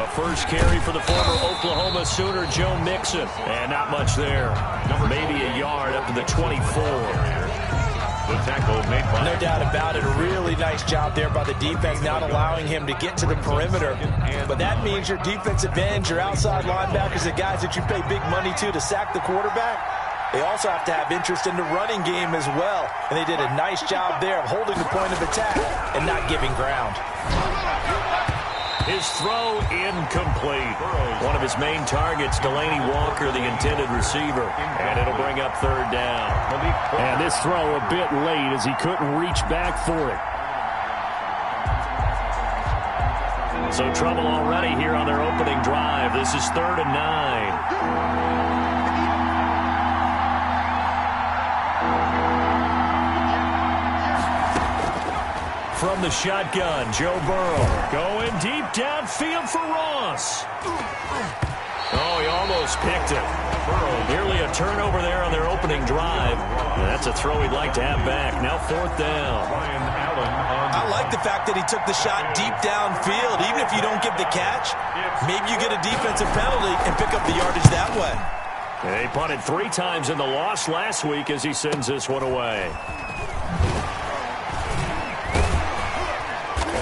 A first carry for the former Oklahoma Sooner, Joe Mixon. And not much there. Maybe a yard up to the 24. The tackle made by... No doubt about it. A really nice job there by the defense, not allowing him to get to the perimeter. But that means your defensive ends, your outside linebackers, the guys that you pay big money to sack the quarterback, they also have to have interest in the running game as well. And they did a nice job there of holding the point of attack and not giving ground. His throw incomplete. One of his main targets, Delaney Walker, the intended receiver. And it'll bring up third down. And this throw a bit late as he couldn't reach back for it. So trouble already here on their opening drive. This is 3rd and 9. From the shotgun, Joe Burrow going deep downfield for Ross. Oh, he almost picked it. Nearly a turnover there on their opening drive. That's a throw he'd like to have back. Now 4th down. I like the fact that he took the shot deep downfield. Even if you don't get the catch, maybe you get a defensive penalty and pick up the yardage that way. They punted 3 times in the loss last week as he sends this one away.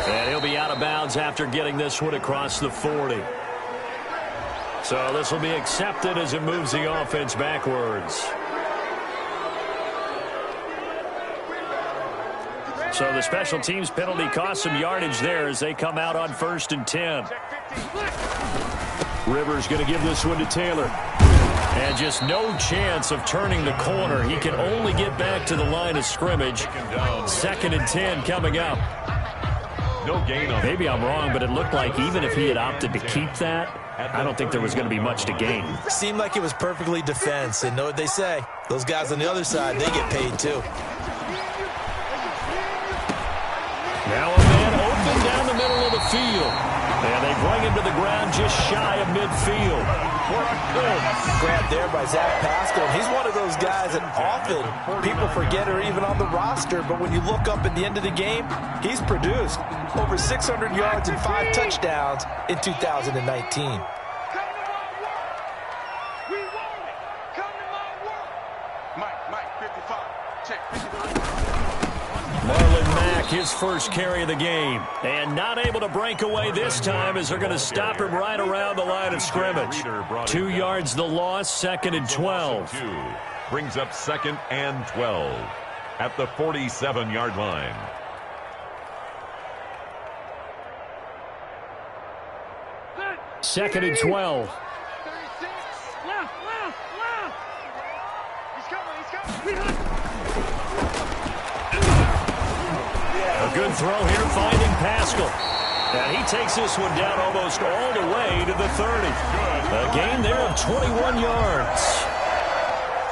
And he'll be out of bounds after getting this one across the 40. So this will be accepted as it moves the offense backwards. So the special teams penalty cost some yardage there as they come out on 1st and 10. Rivers going to give this one to Taylor. And just no chance of turning the corner. He can only get back to the line of scrimmage. 2nd and 10 coming up. No gain on. Maybe I'm wrong, but it looked like even if he had opted to keep that, I don't think there was going to be much to gain. Seemed like it was perfectly defense. And know what they say? Those guys on the other side, they get paid too. Now a man open down the middle of the field. And they bring him to the ground just shy of midfield. Grab there by Zach Pascal. He's one of those guys that often people forget are even on the roster. But when you look up at the end of the game, he's produced over 600 yards and 5 touchdowns in 2019. Marlon Mack, his first carry of the game. And not able to break away this time as they're going to stop him right around the line of scrimmage. 2 yards the loss, 2nd and 12. Brings up 2nd and 12 at the 47-yard line. Second and 12. A good throw here, finding Pascal. And he takes this one down almost all the way to the 30. A gain there of 21 yards.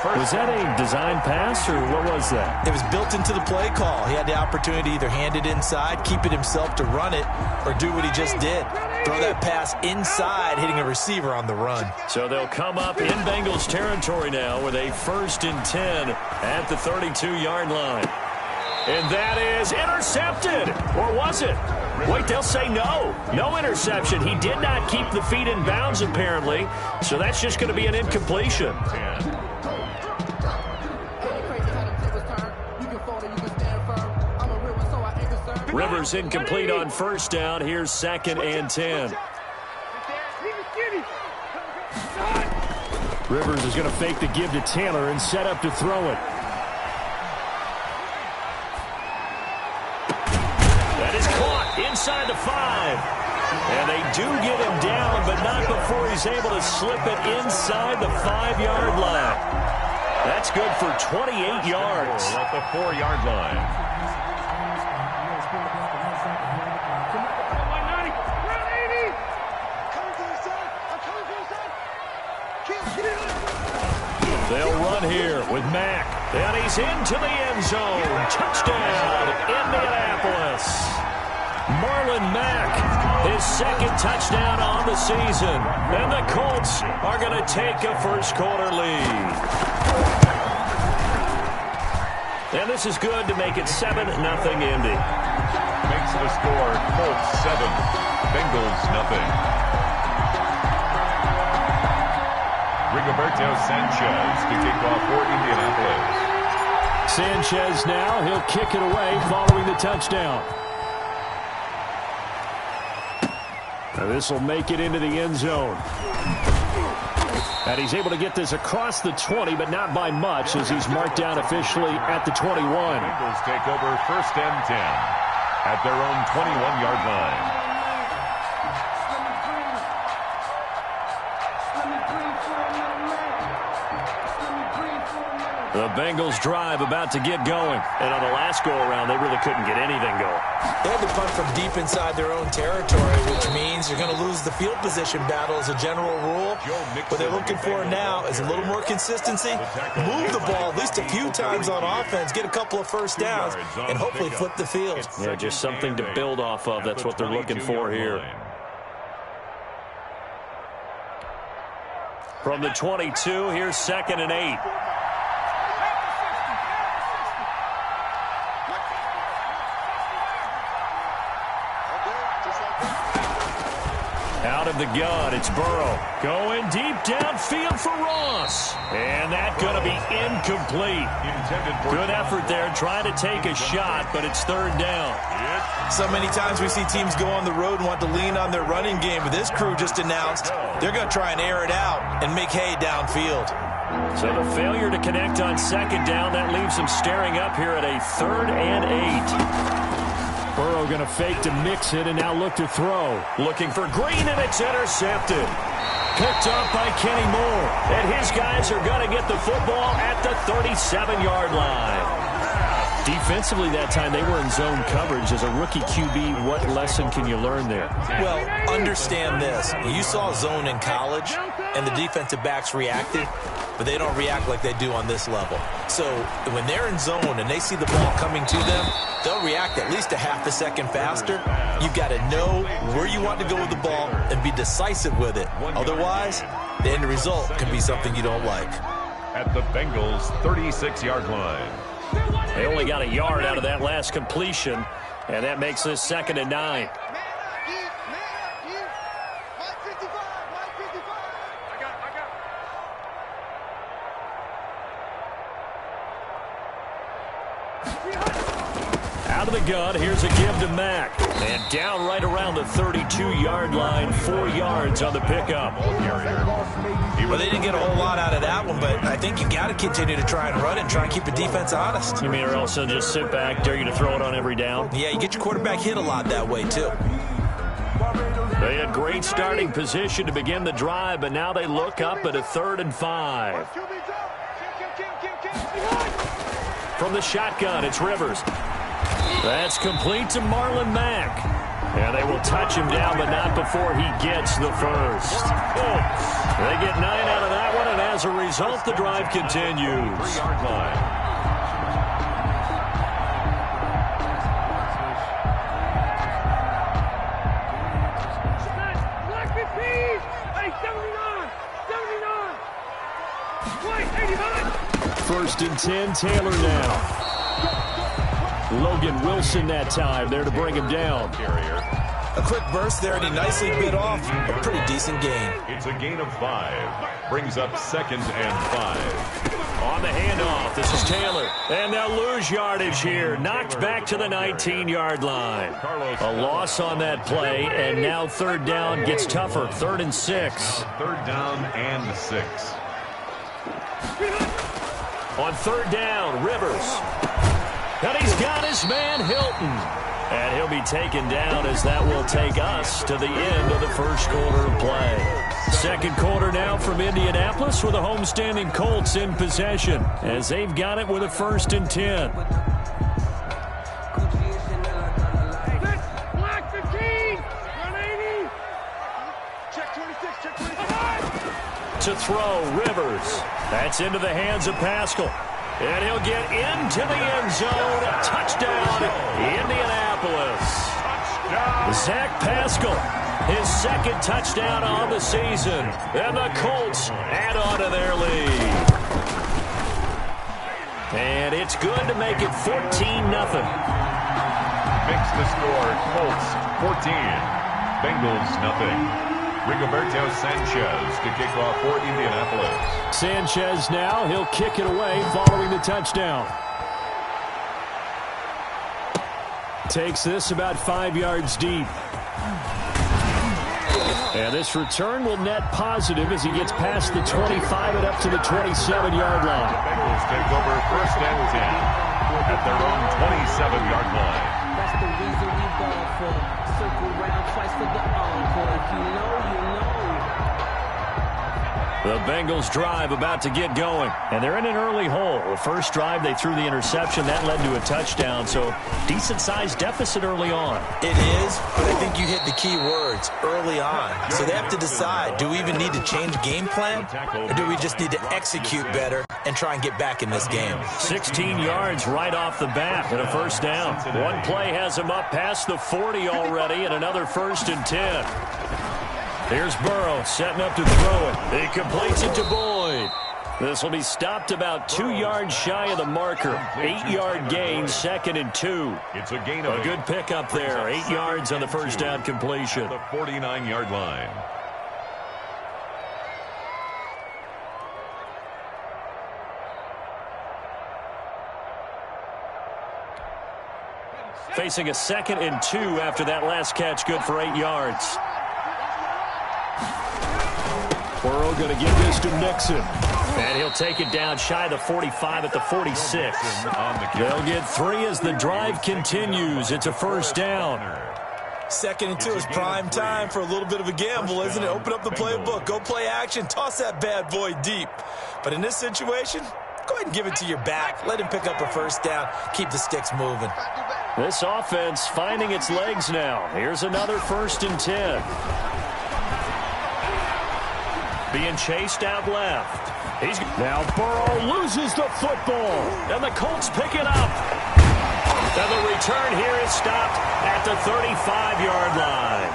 Was that a design pass, or what was that? It was built into the play call. He had the opportunity to either hand it inside, keep it himself to run it, or do what he just did. Throw that pass inside, hitting a receiver on the run. So they'll come up in Bengals territory now with a 1st and 10 at the 32-yard line. And that is intercepted. Or was it? Wait, they'll say no. No interception. He did not keep the feet in bounds, apparently. So that's just going to be an incompletion. Rivers incomplete on 1st down. Here's 2nd and 10. Rivers is going to fake the give to Taylor and set up to throw it. That is caught inside the 5. And they do get him down, but not before he's able to slip it inside the 5-yard line. That's good for 28 yards. At the 4-yard line. They'll run here with Mack. And he's into the end zone. Touchdown, Indianapolis. Marlon Mack, his 2nd touchdown on the season. And the Colts are going to take a first-quarter lead. And this is good to make it 7-0 Indy. Makes the score Colts 7, Bengals 0. Rigoberto Sanchez to kick off for Indianapolis. Sanchez now, he'll kick it away following the touchdown. This will make it into the end zone. And he's able to get this across the 20, but not by much, as he's marked down officially at the 21. Eagles take over 1st and 10 at their own 21-yard line. The Bengals drive about to get going. And on the last go-around, they really couldn't get anything going. They had to punt from deep inside their own territory, which means you're going to lose the field position battle as a general rule. What they're looking for now is a little more consistency. Move the ball at least a few times on offense, get a couple of first downs, and hopefully flip the field. Yeah, just something to build off of. That's what they're looking for here. From the 22, here's 2nd and 8. Out of the gun, it's Burrow. Going deep downfield for Ross. And that's going to be incomplete. Good effort there, trying to take a shot, but it's 3rd down. So many times we see teams go on the road and want to lean on their running game, but this crew just announced they're going to try and air it out and make hay downfield. So the failure to connect on 2nd down, that leaves them staring up here at a 3rd and 8. Burrow going to fake to mix it and now look to throw. Looking for Green, and it's intercepted. Picked up by Kenny Moore. And his guys are going to get the football at the 37-yard line. Defensively that time, they were in zone coverage. As a rookie QB, what lesson can you learn there? Well, understand this. You saw zone in college, and the defensive backs reacted, but they don't react like they do on this level. So when they're in zone and they see the ball coming to them, they'll react at least a half a second faster. You've got to know where you want to go with the ball and be decisive with it. Otherwise, the end result can be something you don't like. At the Bengals' 36-yard line. They only got a yard out of that last completion, and that makes this 2nd and 9. Out of the gun, here's a give to Mack. And down right around the 32-yard line, 4 yards on the pickup. Well, they didn't get a whole lot out of that one, but I think you got to continue to try and run and try and keep the defense honest. You mean, or else they'll just sit back, dare you to throw it on every down? Yeah, you get your quarterback hit a lot that way, too. They had great starting position to begin the drive, but now they look up at a 3rd and 5. From the shotgun, it's Rivers. That's complete to Marlon Mack. And they will touch him down, but not before he gets the first. They get 9 out of that one, and as a result, the drive continues. 3-yard line. First and 10, Taylor now. Logan Wilson that time there to bring him down. A quick burst there, and he nicely bit off a pretty decent gain. It's a gain of 5. Brings up 2nd and 5. On the handoff, this is Taylor. And they'll lose yardage here. Knocked back to the 19-yard line. A loss on that play, and now 3rd down gets tougher. 3rd and 6. 3rd down and 6. On 3rd down, Rivers. And he's got his man, Hilton. And he'll be taken down as that will take us to the end of the first quarter of play. 2nd quarter now from Indianapolis with the homestanding Colts in possession as they've got it with a 1st and 10. Black 15, 180. Check 26, check 26. To throw, Rivers. That's into the hands of Pascal. And he'll get into the end zone. Touchdown, Indianapolis. Zach Pascal, his 2nd touchdown on the season. And the Colts add on to their lead. And it's good to make it 14-0. Makes the score Colts 14, Bengals nothing. Rigoberto Sanchez to kick off for Indianapolis. Sanchez now, he'll kick it away following the touchdown. Takes this about 5 yards deep. And this return will net positive as he gets past the 25 and up to the 27-yard line. The Bengals take over 1st and 10 at their own 27-yard line. That's the reason we ball for. Circle round twice for the encore. If you know, you know. The Bengals drive about to get going, and they're in an early hole. The first drive, they threw the interception. That led to a touchdown, so decent-sized deficit early on. It is, but I think you hit the key words, early on. So they have to decide, do we even need to change game plan, or do we just need to execute better and try and get back in this game? 16 yards right off the bat and a first down. One play has him up past the 40 already, and another 1st and 10. Here's Burrow setting up to throw it. He completes it to Boyd. This will be stopped about 2 yards shy of the marker. 8-yard gain, 2nd and 2. It's a gain of a good pickup there. 8 yards on the first down completion. The 49-yard line. Facing a 2nd and 2 after that last catch, good for 8 yards. Burrow going to give this to Nixon. And he'll take it down shy of the 45 at the 46. They'll get 3 as the drive continues. It's a first down. 2nd and 2 is prime time for a little bit of a gamble, isn't it? Open up the playbook. Go play action. Toss that bad boy deep. But in this situation, go ahead and give it to your back. Let him pick up a first down. Keep the sticks moving. This offense finding its legs now. Here's another 1st and 10. Being chased out left. Now Burrow loses the football. And the Colts pick it up. And the return here is stopped at the 35-yard line.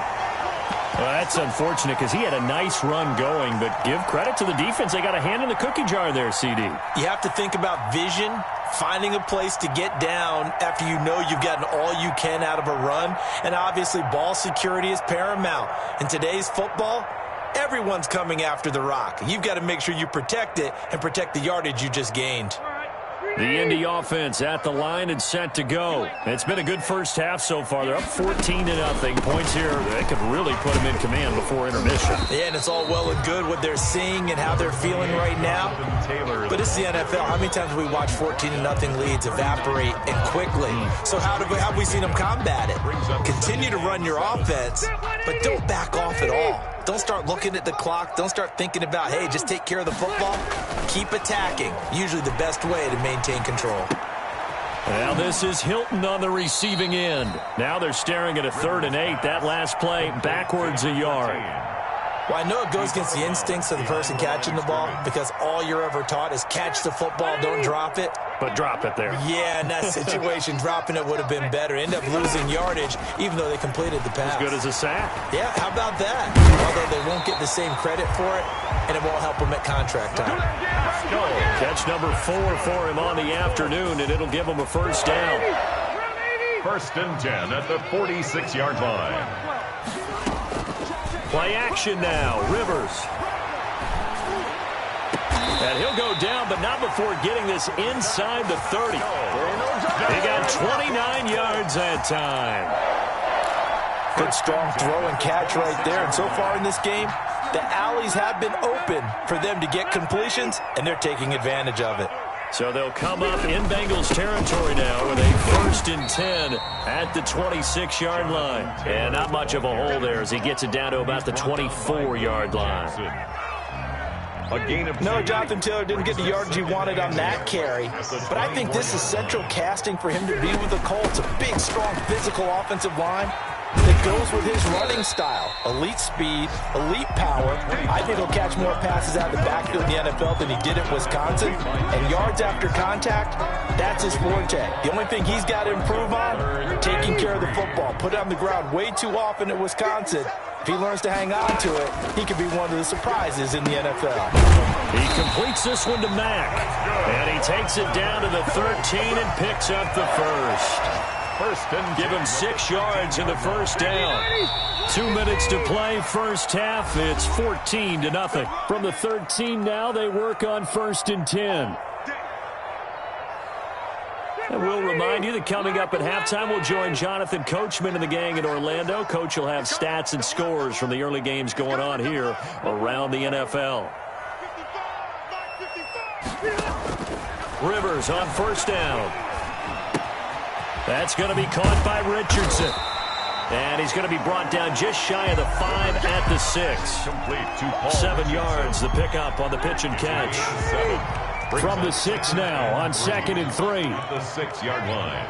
Well, that's unfortunate because he had a nice run going, but give credit to the defense. They got a hand in the cookie jar there, CD. You have to think about vision, finding a place to get down after you know you've gotten all you can out of a run. And obviously ball security is paramount. In today's football, everyone's coming after the rock. You've got to make sure you protect it and protect the yardage you just gained. The Indy offense at the line and set to go. It's been a good first half so far. They're up 14-0. Points here, they could really put them in command before intermission. Yeah, and it's all well and good what they're seeing and how they're feeling right now. But it's the NFL. How many times have we watched 14-0 leads evaporate and quickly? So how have we seen them combat it? Continue to run your offense, but don't back off at all. Don't start looking at the clock. Don't start thinking about, hey, just take care of the football. Keep attacking. Usually the best way to maintain control. Now this is Hilton on the receiving end. Now they're staring at a 3rd and 8. That last play backwards a yard. Well, I know it goes against the instincts of the person catching the ball because all you're ever taught is catch the football, don't drop it. But drop it there. Yeah, in that situation, dropping it would have been better. End up losing yardage, even though they completed the pass. As good as a sack. Yeah, how about that? Although they won't get the same credit for it, and it won't help them at contract time. Catch number 4 for him on the afternoon, and it'll give him a first down. 1st and 10 at the 46-yard line. Play action now. Rivers. And he'll go down, but not before getting this inside the 30. He got 29 yards that time. Good strong throw and catch right there. And so far in this game, the alleys have been open for them to get completions, and they're taking advantage of it. So they'll come up in Bengals territory now with a 1st and 10 at the 26-yard line. And not much of a hole there as he gets it down to about the 24-yard line. No, Jonathan Taylor didn't get the yardage he wanted on that carry. But I think this is central casting for him to be with the Colts. A big, strong, physical offensive line that goes with his running style. Elite speed, elite power. I think he'll catch more passes out of the backfield in the NFL than he did at Wisconsin. And yards after contact, that's his forte. The only thing he's got to improve on, taking care of the football. Put it on the ground way too often at Wisconsin. If he learns to hang on to it, he could be one of the surprises in the NFL. He completes this one to Mack. And he takes it down to the 13 and picks up the first. First and Give him 6 yards in the first down. 2 minutes to play, first half. It's 14-0. From the 13 now, they work on 1st and 10. And we'll remind you that coming up at halftime, we'll join Jonathan Coachman and the gang in Orlando. Coach will have stats and scores from the early games going on here around the NFL. Rivers on first down. That's going to be caught by Richardson. And he's going to be brought down just shy of the 5 at the 6. complete to Paul. 7 yards, the pickup on the pitch and catch. 7. From the 6 now on 2nd and 3. The 6-yard line.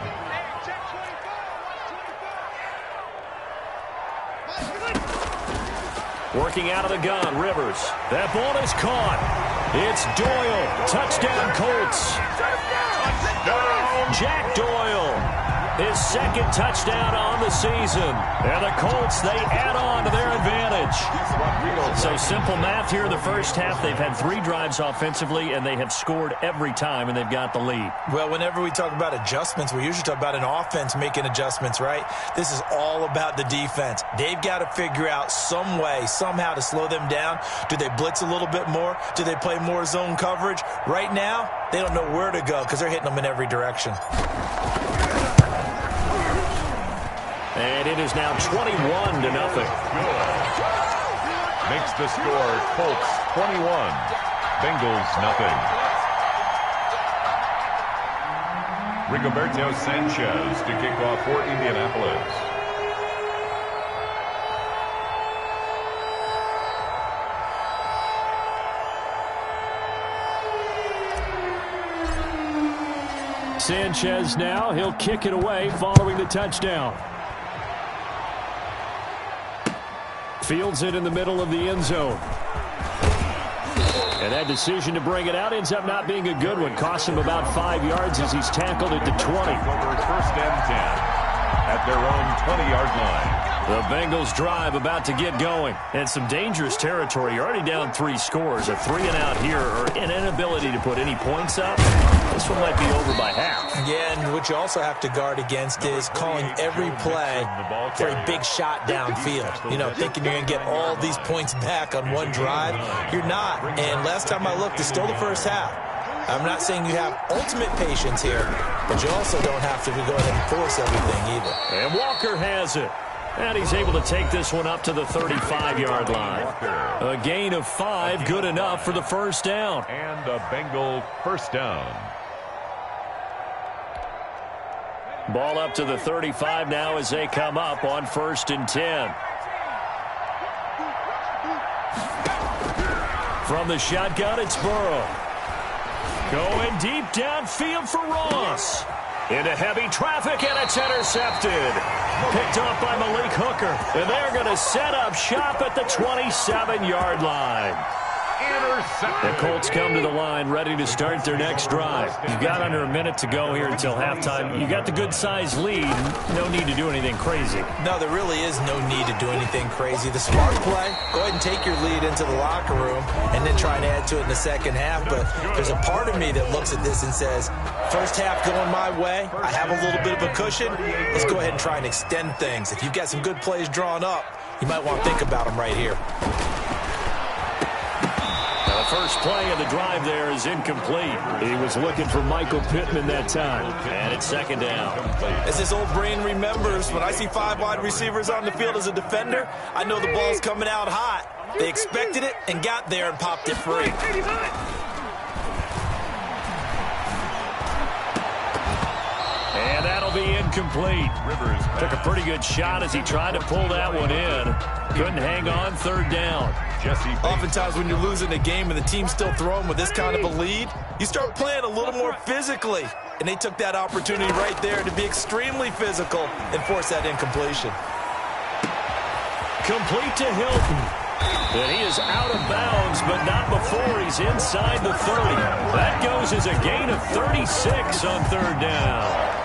Working out of the gun, Rivers. That ball is caught. It's Doyle. Touchdown, Colts. Jack Doyle. His 2nd touchdown on the season. And the Colts, they add on to their advantage. So simple math here in the first half. They've had 3 drives offensively, and they have scored every time, and they've got the lead. Well, whenever we talk about adjustments, we usually talk about an offense making adjustments, right? This is all about the defense. They've got to figure out some way, somehow to slow them down. Do they blitz a little bit more? Do they play more zone coverage? Right now, they don't know where to go because they're hitting them in every direction. And it is now 21-0. Makes the score Colts 21, Bengals nothing. Rigoberto Sanchez to kick off for Indianapolis. Sanchez now, he'll kick it away following the touchdown. Fields it in the middle of the end zone. And that decision to bring it out ends up not being a good one. Costs him about 5 yards as he's tackled at the 20. Over 1st and 10 at their own 20-yard line. The Bengals drive about to get going. And some dangerous territory. You're already down 3 scores. A 3-and-out here or an inability to put any points up. This one might be over by half. Yeah, and what you also have to guard against is calling every play for a big shot downfield. You know, thinking you're going to get all these points back on one drive. You're not. And last time I looked, it's still the first half. I'm not saying you have ultimate patience here, but you also don't have to go ahead and force everything either. And Walker has it. And he's able to take this one up to the 35-yard line. A gain of 5, good enough for the first down. And a Bengal first down. Ball up to the 35 now as they come up on 1st and 10. From the shotgun, it's Burrow. Going deep downfield for Ross. Into heavy traffic, and it's intercepted. Picked off by Malik Hooker. And they're going to set up shop at the 27-yard line. The Colts come to the line ready to start their next drive. You've got under a minute to go here until halftime. You got the good-sized lead. No need to do anything crazy. No, there really is no need to do anything crazy. The smart play, go ahead and take your lead into the locker room and then try and add to it in the second half. But there's a part of me that looks at this and says, first half going my way, I have a little bit of a cushion. Let's go ahead and try and extend things. If you've got some good plays drawn up, you might want to think about them right here. The first play of the drive there is incomplete. He was looking for Michael Pittman that time. And it's 2nd down. As this old brain remembers, when I see 5 wide receivers on the field as a defender, I know the ball's coming out hot. They expected it and got there and popped it free. And that'll be incomplete. Rivers Took a pretty good shot as he tried to pull that one in. Couldn't hang on, 3rd down. Oftentimes when you're losing a game and the team's still throwing with this kind of a lead, you start playing a little more physically. And they took that opportunity right there to be extremely physical and force that incompletion. Complete to Hilton. And he is out of bounds, but not before he's inside the 30. That goes as a gain of 36 on 3rd down.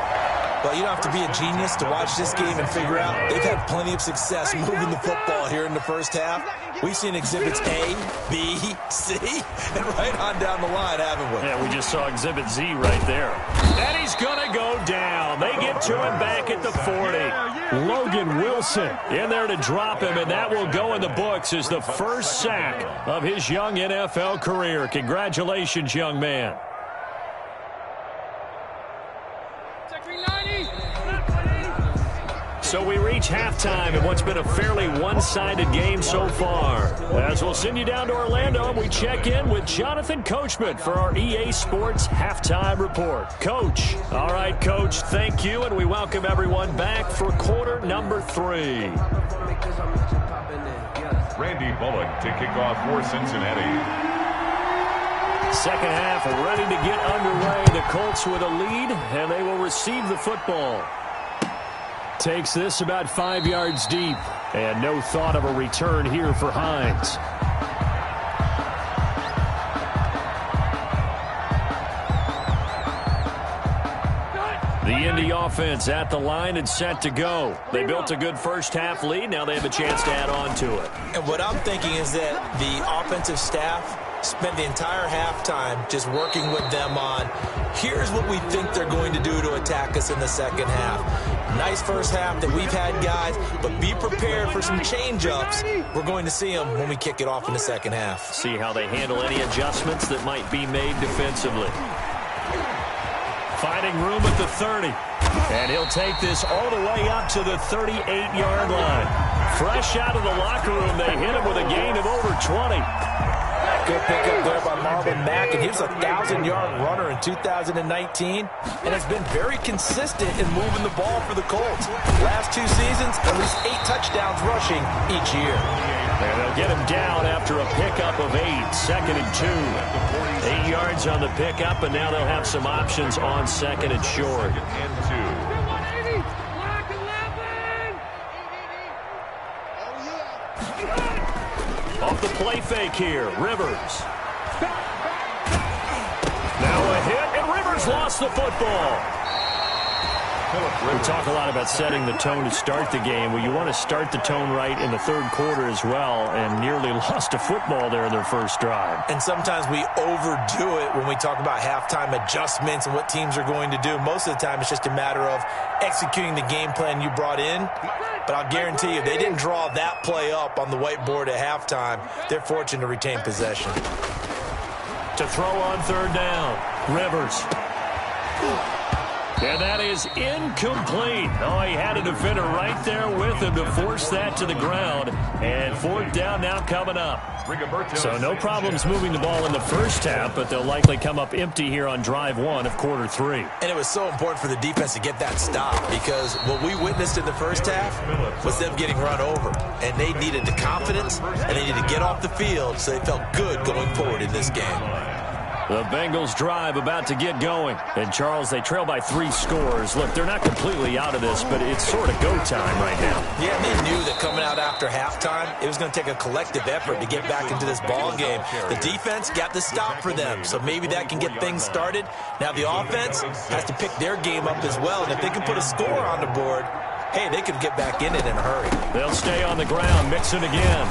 Well, you don't have to be a genius to watch this game and figure out they've had plenty of success moving the football here in the first half. We've seen exhibits A, B, C, and right on down the line, haven't we? Yeah, we just saw exhibit Z right there. And he's going to go down. They get to him back at the 40. Logan Wilson In there to drop him, and that will go in the books as the first sack of his young NFL career. Congratulations, young man. So we reach halftime in what's been a fairly one-sided game so far. As we'll send you down to Orlando, we check in with Jonathan Coachman for our EA Sports Halftime Report. Coach. All right, Coach, thank you, and we welcome everyone back for quarter number 3. Randy Bullock to kick off for Cincinnati. Second half ready to get underway. The Colts with a lead, and they will receive the football. takes this about 5 yards deep, and no thought of a return here for Hines. The Indy offense at the line and set to go. They built a good first half lead. Now they have a chance to add on to it. And what I'm thinking is that the offensive staff spent the entire halftime just working with them on, here's what we think they're going to do to attack us in the second half. Nice first half that we've had, guys, but be prepared for some change-ups. We're going to see them when we kick it off in the second half. See how they handle any adjustments that might be made defensively. Finding room at the 30. And he'll take this all the way up to the 38-yard line. Fresh out of the locker room, they hit him with a gain of over 20. Good pickup there by Marlon Mack, and he was a 1,000-yard runner in 2019, and has been very consistent in moving the ball for the Colts. Last 2 seasons, at least 8 touchdowns rushing each year. And they'll get him down after a pickup of 8, 2nd and 2. 8 yards on the pickup, and now they'll have some options on 2nd and short. Off the play fake here, Rivers. Now a hit, and Rivers lost the football. We talk a lot about setting the tone to start the game. Well, you want to start the tone right in the third quarter as well, and nearly lost a football there in their first drive. And sometimes we overdo it when we talk about halftime adjustments and what teams are going to do. Most of the time, it's just a matter of executing the game plan you brought in. But I'll guarantee you, they didn't draw that play up on the whiteboard at halftime. They're fortunate to retain possession. To throw on third down, Rivers. And that is incomplete. Oh, he had a defender right there with him to force that to the ground. And fourth down now coming up. So no problems moving the ball in the first half, but they'll likely come up empty here on drive 1 of quarter 3. And it was so important for the defense to get that stop, because what we witnessed in the first half was them getting run over. And they needed the confidence, and they needed to get off the field so they felt good going forward in this game. The Bengals drive about to get going. And, Charles, they trail by 3 scores. Look, they're not completely out of this, but it's sort of go time right now. Yeah, they knew that coming out after halftime, it was going to take a collective effort to get back into this ball game. The defense got the stop for them, so maybe that can get things started. Now the offense has to pick their game up as well, and if they can put a score on the board, hey, they could get back in it in a hurry. They'll stay on the ground, mix it again.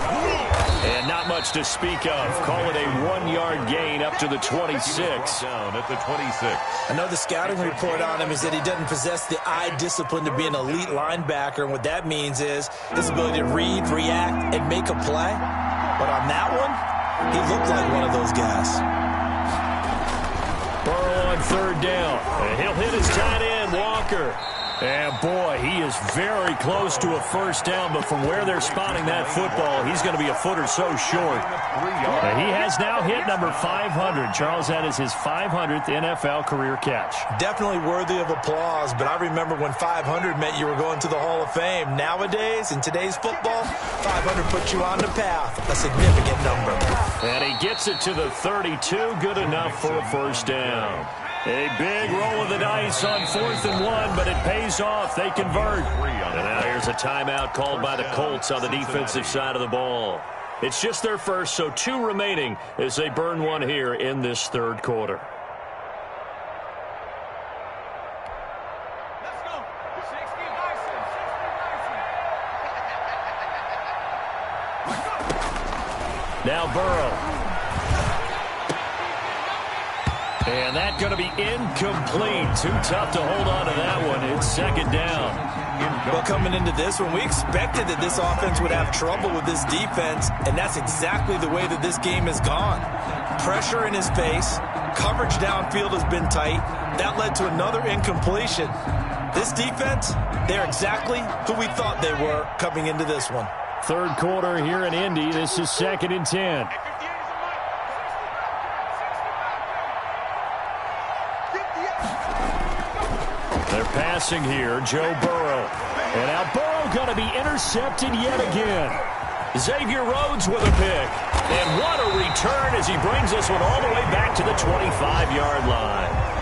And not much to speak of. Call it a 1-yard gain up to the 26. Down at the 26. I know the scouting report on him is that he doesn't possess the eye discipline to be an elite linebacker, and what that means is his ability to read, react, and make a play. But on that one, he looked like one of those guys. Burrow on third down. And he'll hit his tight end, Walker. And, boy, he is very close to a first down, but from where they're spotting that football, he's going to be a foot or so short. And he has now hit number 500. Charles, that is his 500th NFL career catch. Definitely worthy of applause, but I remember when 500 meant you were going to the Hall of Fame. Nowadays, in today's football, 500 puts you on the path, a significant number. And he gets it to the 32, good enough for a first down. A big roll of the dice on 4th and 1, but it pays off. They convert. And now here's a timeout called by the Colts on the defensive side of the ball. It's just their first, so 2 remaining as they burn one here in this third quarter. Let's go. Now Burrow. And that's going to be incomplete. Too tough to hold on to that one. It's second down. Well, coming into this one, we expected that this offense would have trouble with this defense, and that's exactly the way that this game has gone. Pressure in his face. Coverage downfield has been tight. That led to another incompletion. This defense, they're exactly who we thought they were coming into this one. Third quarter here in Indy. This is 2nd and 10. They're passing here, Joe Burrow. And now Burrow going to be intercepted yet again. Xavier Rhodes with a pick. And what a return as he brings this one all the way back to the 25-yard line.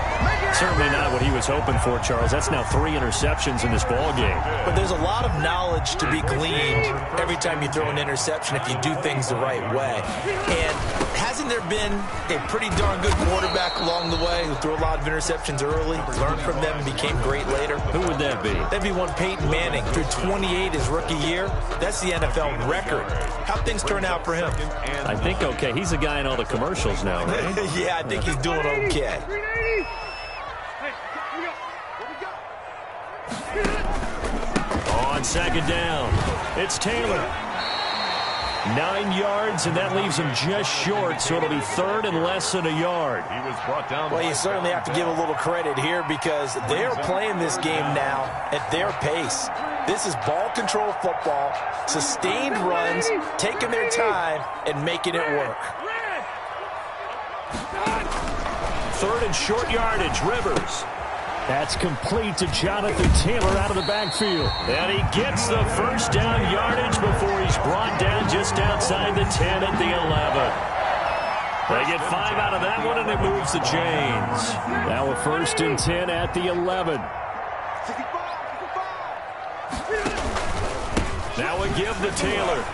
Certainly not what he was hoping for, Charles. That's now 3 interceptions in this ball game. But there's a lot of knowledge to be gleaned every time you throw an interception if you do things the right way. And hasn't there been a pretty darn good quarterback along the way who threw a lot of interceptions early, learned from them, and became great later? Who would that be? That'd be one Peyton Manning. Threw 28 his rookie year. That's the NFL record. How'd things turn out for him? I think okay. He's a guy in all the commercials now, right? Yeah, I think he's doing okay. On second down, it's Taylor. 9 yards, and that leaves him just short, so it'll be 3rd and less than a yard. He was brought down. Well, you certainly have to give a little credit here because they're playing this game now at their pace. This is ball control football, sustained runs, taking their time, and making it work. 3rd and short yardage, Rivers. That's complete to Jonathan Taylor out of the backfield. And he gets the first down yardage before he's brought down just outside the 10 at the 11. They get 5 out of that one, and it moves the chains. Now a 1st and 10 at the 11. Now a give to Taylor.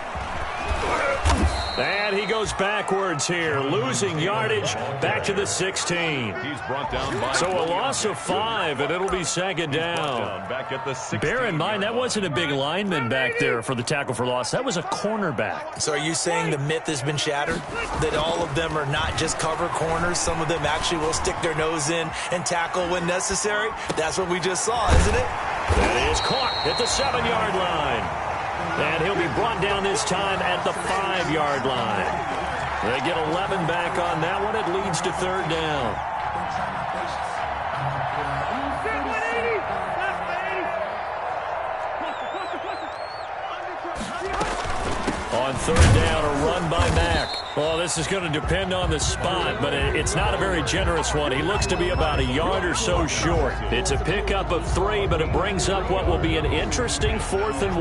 And he goes backwards here, losing yardage back to the 16. He's brought down by so a loss of 5, and it'll be second down. Back at the 16. Bear in mind, that wasn't a big lineman back there for the tackle for loss. That was a cornerback. So are you saying the myth has been shattered? That all of them are not just cover corners? Some of them actually will stick their nose in and tackle when necessary? That's what we just saw, isn't it? That is caught at the 7-yard line. And he'll be brought down this time at the 5-yard line. They get 11 back on that one. It leads to 3rd down. On 3rd down, a run by Mack. Well, this is going to depend on the spot, but it's not a very generous one. He looks to be about a yard or so short. It's a pickup of 3, but it brings up what will be an interesting 4th and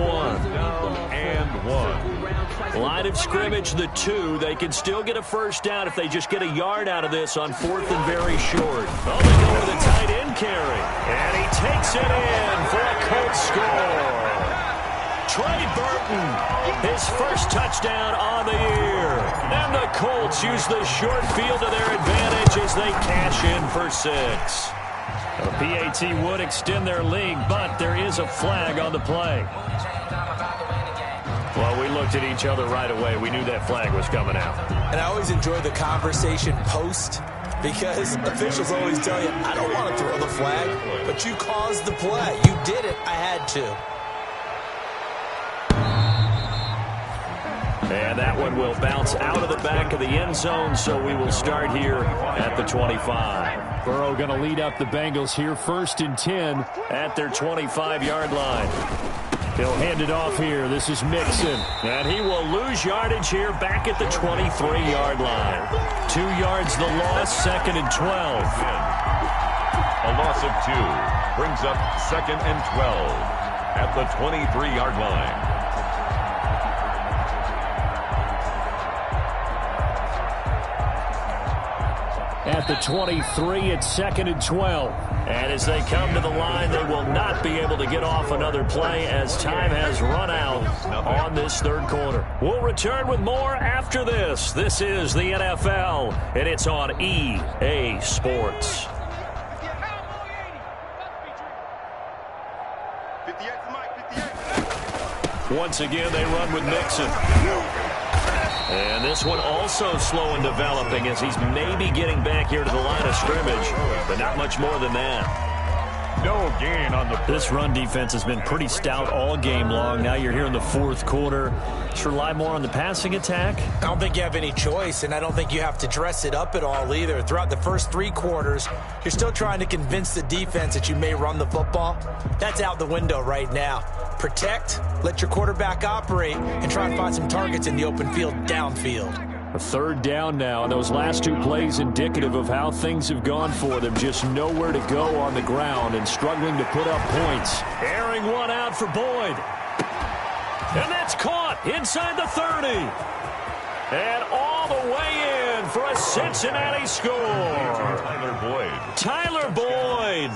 1. Line of scrimmage, the 2. They can still get a first down if they just get a yard out of this on 4th and very short. Oh, they go with a tight end carry. And he takes it in for a Colts score. Trey Burton, his first touchdown on the year. And the Colts use the short field to their advantage as they cash in for 6. A PAT would extend their lead, but there is a flag on the play. Well, we looked at each other right away. We knew that flag was coming out. And I always enjoy the conversation post because officials always tell you, I don't want to throw the flag, but you caused the play. You did it. I had to. And that one will bounce out of the back of the end zone, so we will start here at the 25. Burrow going to lead up the Bengals here, 1st and 10 at their 25-yard line. He'll hand it off here. This is Mixon. And he will lose yardage here back at the 23-yard line. 2 yards the loss, 2nd and 12. A loss of 2 brings up 2nd and 12 at the 23-yard line. At the 23, it's 2nd and 12. And as they come to the line, they will not be able to get off another play as time has run out on this 3rd quarter. We'll return with more after this. This is the NFL, and it's on EA Sports. Once again, they run with Mixon. And this one also slow in developing as he's maybe getting back here to the line of scrimmage, but not much more than that. No gain on the play. This run defense has been pretty stout all game long. Now you're here in the fourth quarter. Just rely more on the passing attack. I don't think you have any choice, and I don't think you have to dress it up at all either. Throughout the first 3 quarters, you're still trying to convince the defense that you may run the football. That's out the window right now. Protect, let your quarterback operate, and try and find some targets in the open field downfield. A third down now, and those last 2 plays indicative of how things have gone for them. Just nowhere to go on the ground and struggling to put up points. Airing one out for Boyd. And that's caught inside the 30. And all the way in for a Cincinnati score. Tyler Boyd.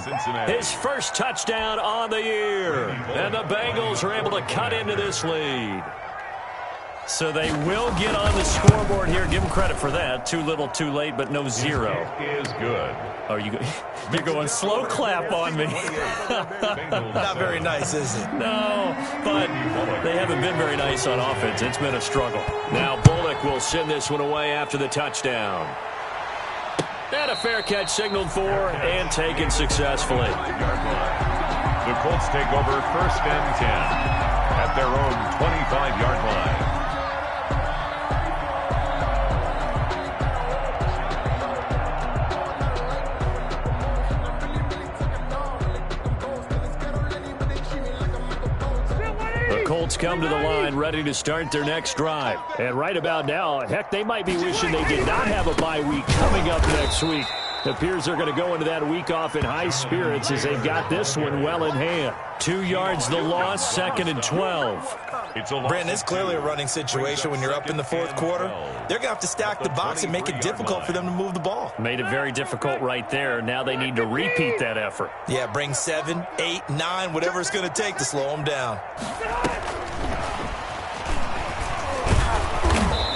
His first touchdown on the year. And the Bengals are able to cut into this lead. So they will get on the scoreboard here. Give them credit for that. Too little, too late, but no 0. Is good. Oh, you're going slow clap on me. Not very nice, is it? No, but they haven't been very nice on offense. It's been a struggle. Now Bullock will send this one away after the touchdown. And a fair catch signaled for and taken successfully. The Colts take over 1st and 10 at their own 25-yard line. Colts come to the line ready to start their next drive. And right about now, heck, they might be wishing they did not have a bye week coming up next week. It appears they're going to go into that week off in high spirits as they've got this one well in hand. 2 yards the loss, 2nd and 12. Brandon, it's clearly a running situation when you're up in the 4th quarter. They're going to have to stack the box and make it difficult for them to move the ball. Made it very difficult right there. Now they need to repeat that effort. Yeah, bring 7, 8, 9, whatever it's going to take to slow them down.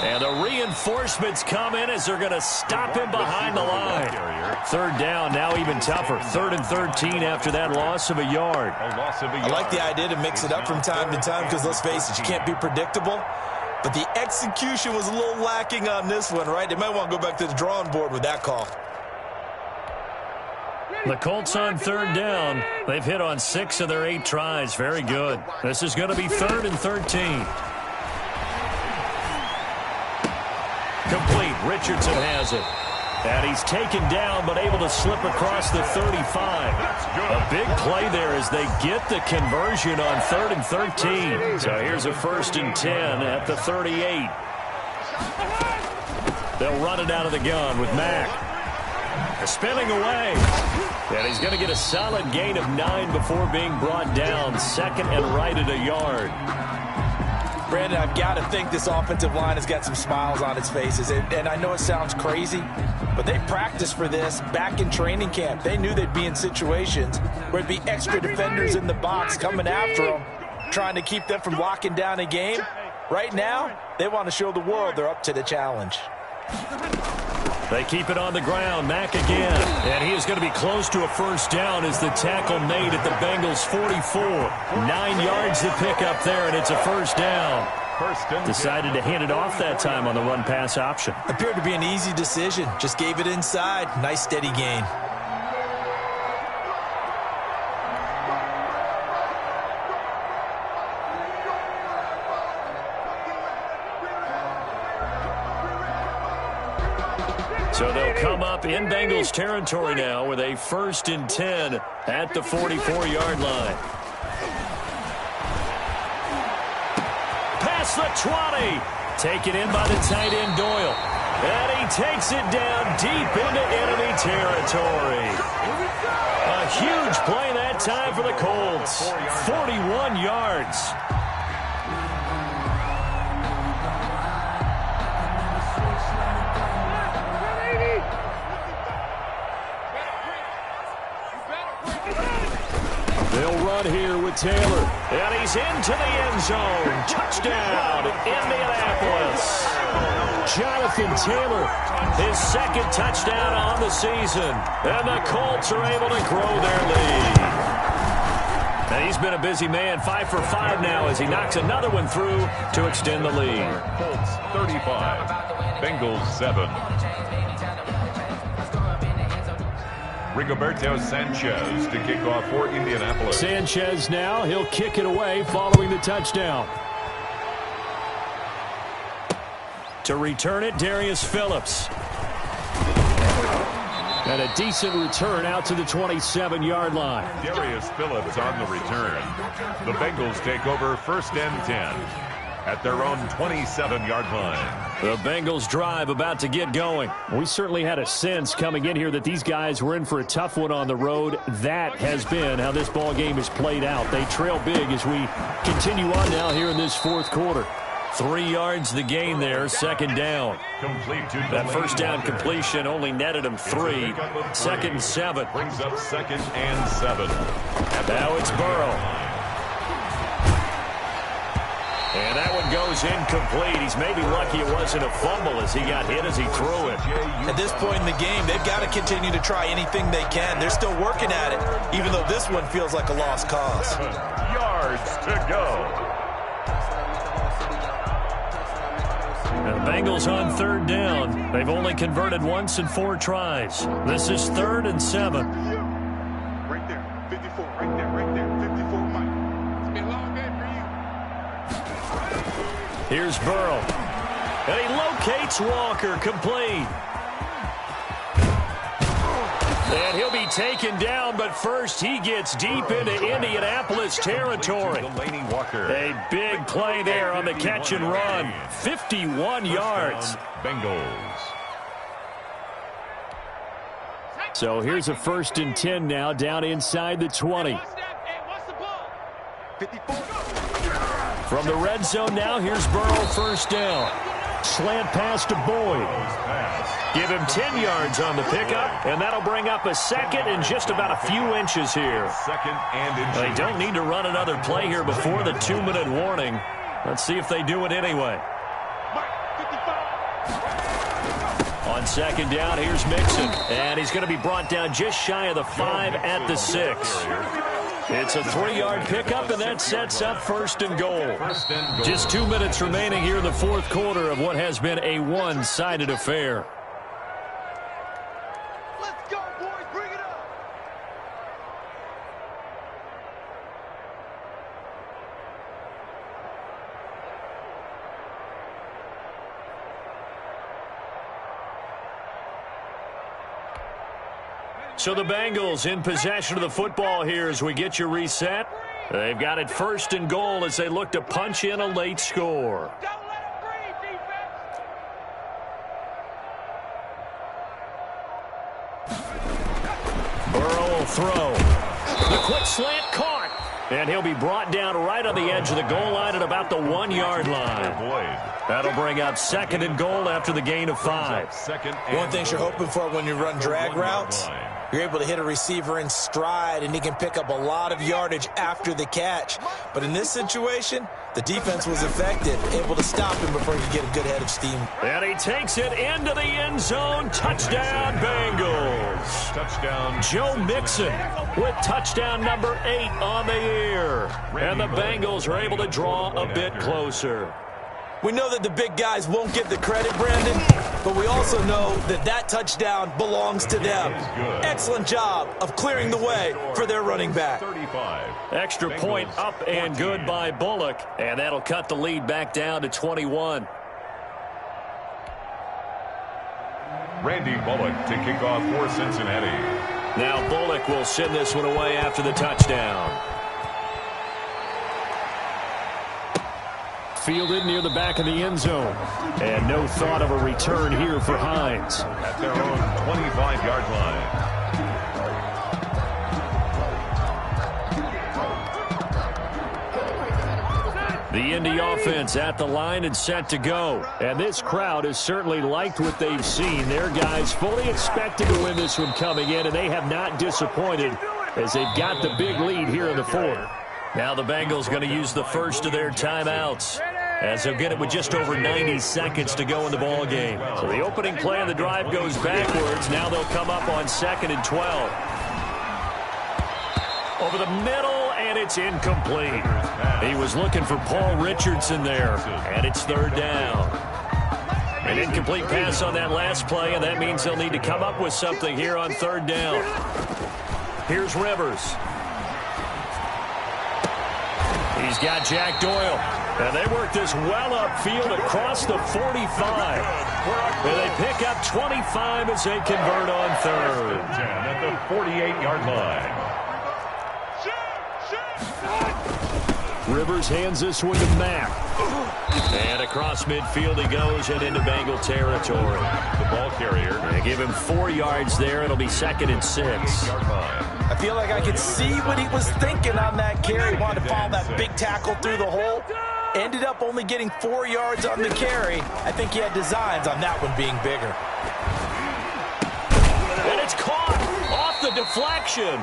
And the reinforcements come in as they're going to stop him behind the line. 3rd down, now even tougher. 3rd and 13 after that loss of a yard. I like the idea to mix it up from time to time because, let's face it, you can't be predictable. But the execution was a little lacking on this one, right? They might want to go back to the drawing board with that call. The Colts on 3rd down. They've hit on 6 of their 8 tries. Very good. This is going to be 3rd and 13. Complete. Richardson has it. And he's taken down but able to slip across the 35. A big play there as they get the conversion on 3rd and 13. So here's a 1st and 10 at the 38. They'll run it out of the gun with Mack. Spinning away. And he's going to get a solid gain of 9 before being brought down. 2nd and right at a yard. Brandon, I've got to think this offensive line has got some smiles on its faces. And I know it sounds crazy, but they practiced for this back in training camp. They knew they'd be in situations where there'd be extra defenders in the box coming after them, trying to keep them from locking down a game. Right now, they want to show the world they're up to the challenge. They keep it on the ground. Mack again. And he is going to be close to a 1st down as the tackle made at the Bengals 44. 9 yards to pick up there, and it's a 1st down. Decided to hand it off that time on the run-pass option. Appeared to be an easy decision. Just gave it inside. Nice steady gain. So they'll come up in Bengals territory now with a 1st and 10 at the 44-yard line. Past the 20. Taken in by the tight end Doyle. And he takes it down deep into enemy territory. A huge play that time for the Colts. 41 yards. They'll run here with Taylor. And he's into the end zone. Touchdown, Indianapolis. Jonathan Taylor, his 2nd touchdown on the season. And the Colts are able to grow their lead. And he's been a busy man, 5 for 5 now as he knocks another one through to extend the lead. Colts 35, Bengals 7. Rigoberto Sanchez to kick off for Indianapolis. Sanchez now, he'll kick it away following the touchdown. To return it, Darius Phillips. And a decent return out to the 27-yard line. Darius Phillips on the return. The Bengals take over 1st and 10 at their own 27-yard line. The Bengals drive about to get going. We certainly had a sense coming in here that these guys were in for a tough one on the road. That has been how this ball game has played out. They trail big as we continue on now here in this 4th quarter. 3 yards the gain there, 2nd down. Complete to That 1st down completion only netted him 3. 2nd and 7. Brings up 2nd and 7. Now it's Burrow. And that one goes incomplete. He's maybe lucky it wasn't a fumble as he got hit as he threw it. At this point in the game, they've got to continue to try anything they can. They're still working at it, even though this one feels like a lost cause. Yards to go. And the Bengals on 3rd down. They've only converted once in 4 tries. This is 3rd and 7. Right there, 54, right there, 54, Mike. It's been a long day for you. Here's Burrow. And he locates Walker, complete. And he'll be taken down, but first he gets deep into Indianapolis territory. A big play there on the catch and run. 51 yards. Bengals. So here's a 1st and 10 now down inside the 20. From the red zone now, here's Burrow, 1st down. Slant pass to Boyd. Give him 10 yards on the pickup, and that'll bring up a 2nd and just about a few inches here. 2nd and inches. They don't need to run another play here before the 2-minute warning. Let's see if they do it anyway. On 2nd down, here's Mixon, and he's going to be brought down just shy of the 5 at the 6. It's a 3-yard pickup, and that sets up 1st and goal. Just 2 minutes remaining here in the 4th quarter of what has been a one-sided affair. Let's go, boys. Bring it up. So the Bengals in possession of the football here as we get you reset. They've got it 1st and goal as they look to punch in a late score. Don't let him breathe, defense. Burrow will throw. The quick slant caught. And he'll be brought down right on the edge of the goal line at about the 1-yard line. That'll bring up 2nd and goal after the gain of 5. One thing you're hoping for when you run drag routes, you're able to hit a receiver in stride, and he can pick up a lot of yardage after the catch. But in this situation, the defense was effective, able to stop him before he could get a good head of steam. And he takes it into the end zone. Touchdown, Bengals. Touchdown. Joe Mixon with touchdown number 8 on the year. And the Bengals are able to draw a bit closer. We know that the big guys won't get the credit, Brandon, but we also know that that touchdown belongs to them. Excellent job of clearing the way for their running back. 35. Extra point up and good by Bullock, and that'll cut the lead back down to 21. Randy Bullock to kick off for Cincinnati. Now Bullock will send this one away after the touchdown. Fielded near the back of the end zone. And no thought of a return here for Hines. At their own 25-yard line. The Indy offense at the line and set to go. And this crowd has certainly liked what they've seen. Their guys fully expected to win this one coming in, and they have not disappointed as they've got the big lead here in the 4th. Now the Bengals going to use the first of their timeouts, as they'll get it with just over 90 seconds to go in the ball game. So the opening play of the drive goes backwards. Now they'll come up on 2nd and 12. Over the middle, and it's incomplete. He was looking for Paul Richardson there, and it's third down. An incomplete pass on that last play, and that means they'll need to come up with something here on third down. Here's Rivers. He's got Jack Doyle. And they work this well upfield across the 45. And they pick up 25 as they convert on third. At the 48-yard line. Rivers hands this one to Mack. And across midfield he goes and into Bengal territory. The ball carrier. They give him 4 yards there. It'll be 2nd and 6. I feel like I could see what he was thinking on that carry. Wanted to follow that big tackle through the hole. Ended up only getting 4 yards on the carry. I think he had designs on that one being bigger. And it's caught off the deflection.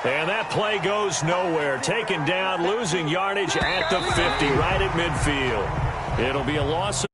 And that play goes nowhere. Taken down, losing yardage at the 50, right at midfield. It'll be a loss.